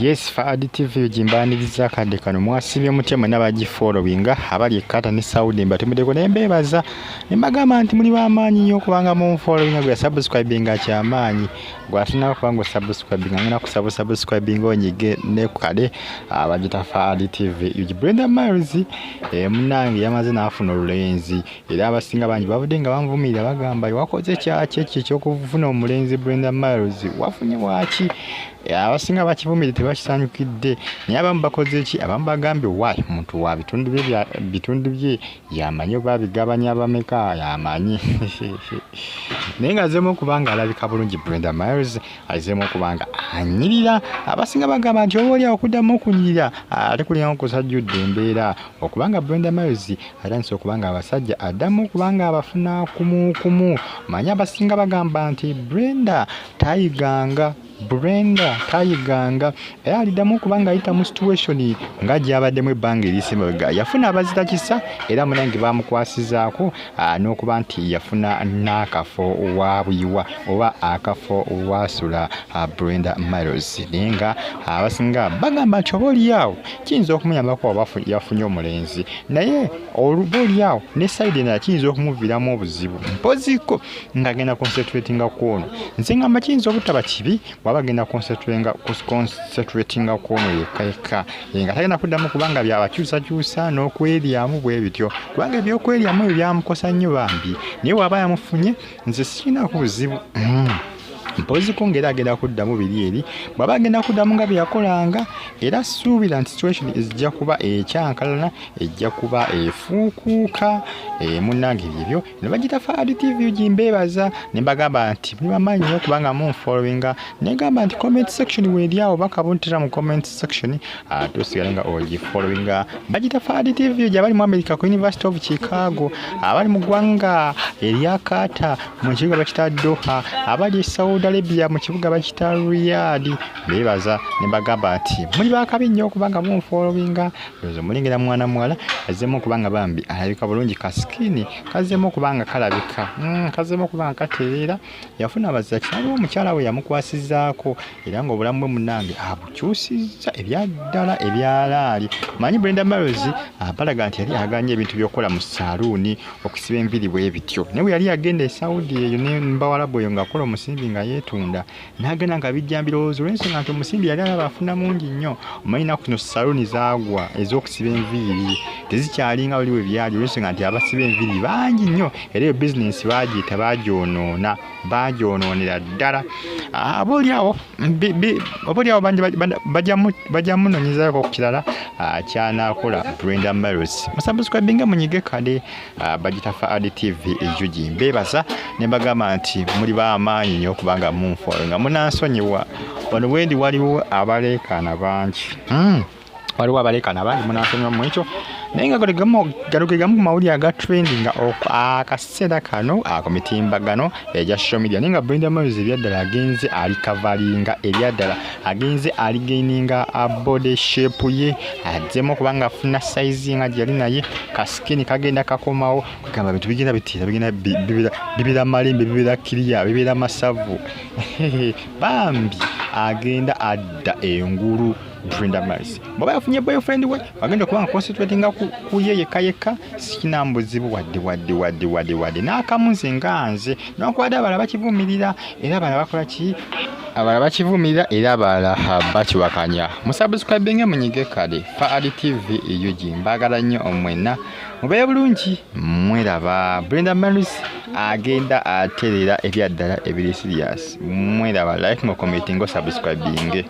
Yes, Fadi TV jimbaniriza kadde kano mwasibye mutema n'abagifollowinga abali ekata ne Saudi mbatumideko nembebaza nembagamba nti muli bamaanyi nnyo kubanga mu followinga gwe subscribinga kyamaanyi gwatuna kubanga subscribinga ngena ku subscribinga onyige ne kale abagita Fadi TV yuji Brenda Miles munange yamaze n'afuna olulenzi era abasinga bangi bavudde nga banvumira bagamba wakoze kyaki kyokufuna omulenzi Brenda Miles wafunye waki abasinga bakivumire tebakisanyukidde naye abamu bakoze eki abamu bagambye wayi muntu wa bitundu bye yamanyi oba bigabanya abameka yamanyi naye nga azeemu okubanga alabika bulungi Brenda Miles azeemu okubanga anyirira abasinga bagamba nti oba oli okuddamu okunyirira ate kulinga kusajjudde embeera okubanga Brenda Miles atandise okubanga abasajja addamu okubanga abafuna kumu manyi abasinga bagamba nti Brenda tayiganga era alidamu kubanga ayita mu situation nga gy'abaddemu ebbanga erisemabega yafuna abazita kisa era munange bamukwasizaako n'okuba nti yafuna n'akafo waabwiwa oba akafo wasula Brenda Miles naye nga abasinga bagamba nti oba oliawo kiyinza okumuyambako oba yafunye omulenzi naye oluba oliawo ne side endala kiyinza okumuviiramu obuzibu mpoziko ng'agenda concentratinga ku ono nze ngamba kiyinza obutaba kibi bagenda concentratinga ku ono yekka nga tagenda kuddamu kubanga byabakyusakyusa n'okweryamu bwe bityo kubanga ebyokweryamu byamukosa nnyo bambi naye waba yamufunye nze sirinaku buzibu mpoziko ngera agenda kuddamu biri eri bw'aba agenda kuddamu nga byeyakolanga era suubira nti situation ejja kuba ekyankalana ejja kuba efuukuuka munnange ebyo ne bagita Fadi TV jimbeebaza ne mbagamba nti muli bamaanyi nnyo kubanga munfollowinga ne ngamba nti comment section weeryawo bakabuntira mu comment section tosigale nga ogifollowinga bagita Fadi TV gy'abali mu America ku University of Chicago abali mu ggwanga erya Qatar mu kibuga bakita Doha abali Saudi Arabia mu kibuga bakita Riyadh beebaza ne bagamba nti muli bakabi nnyo kubanga munfollowinga ezo mulengera mwana mwala azeemu kubanga bambi alabika bulungi kaskini kazeemu kubanga kalabika kazeemu kubanga katereera yafuna abazaki abo omukyala we yamukwasizaako era nga obulamu bwe munange abukyusizza ebyaddala ebyalaali manyi Brenda Miles balaga nti yali aganye ebintu by'okukola mu saluuni okusiba enviri bwe bityo naye yali agenda e Saudi eyo ne mbawalabu eyo ng'akola omusimbi nga yeetunda n'agenda nga bijja mbirowoozo olw'ensonga nti omusimbi yali alaba afuna mungi nnyo omanyi naku kino saluuni zaagwa ez'okusiba enviiri tezikyalinga wali we byali olw'ensonga nti abasiba enviiri bangi nnyo era eyo bizinensi baagiyita bagyonoonera ddala obaoliawo bajja munoonyezaako ku kirala kyanakola Brenda Miles musubscribinga munyige kale bagita Fadi TV ejo jimbeebaza ne bagamba nti muli bamaanyi nnyo kubanga munfollowinga munansonyiwa wano wendi waliwo abaleekaana bangi munansonyiwa mu ekyo naye nga galukegamu ku mawulire aga trending akaseera kano ku mitimbagano egya social media naye nga Brenda Miles ebyaddala agenze alikavalinga ebyaddala agenze aligaininga body shape ye azeemu okubanga afuna size nga gyali naye kaskini kagenda kakomawo kugamba bintu bigenda bitira bigenda bibira malembe bibira kiriya bibira masavu bambi agenda adda engulu Brenda Miles bwaba yafunye boyfriend we agenda kubanga concentratinga ku ye yekka sikinambuzibu wadde n'akamuze nganze n'okwada abala bakivumirira era abala bakola ki abala bakivumirira era abala bakiwakanya musubscribinga munyige kale Fadi TV eyo jimbagala nnyo omwena mubeere bulungi mweraba Brenda Miles agenda aterera ebyaddala ebiri serious mweraba like ngo commenting ngo subscribing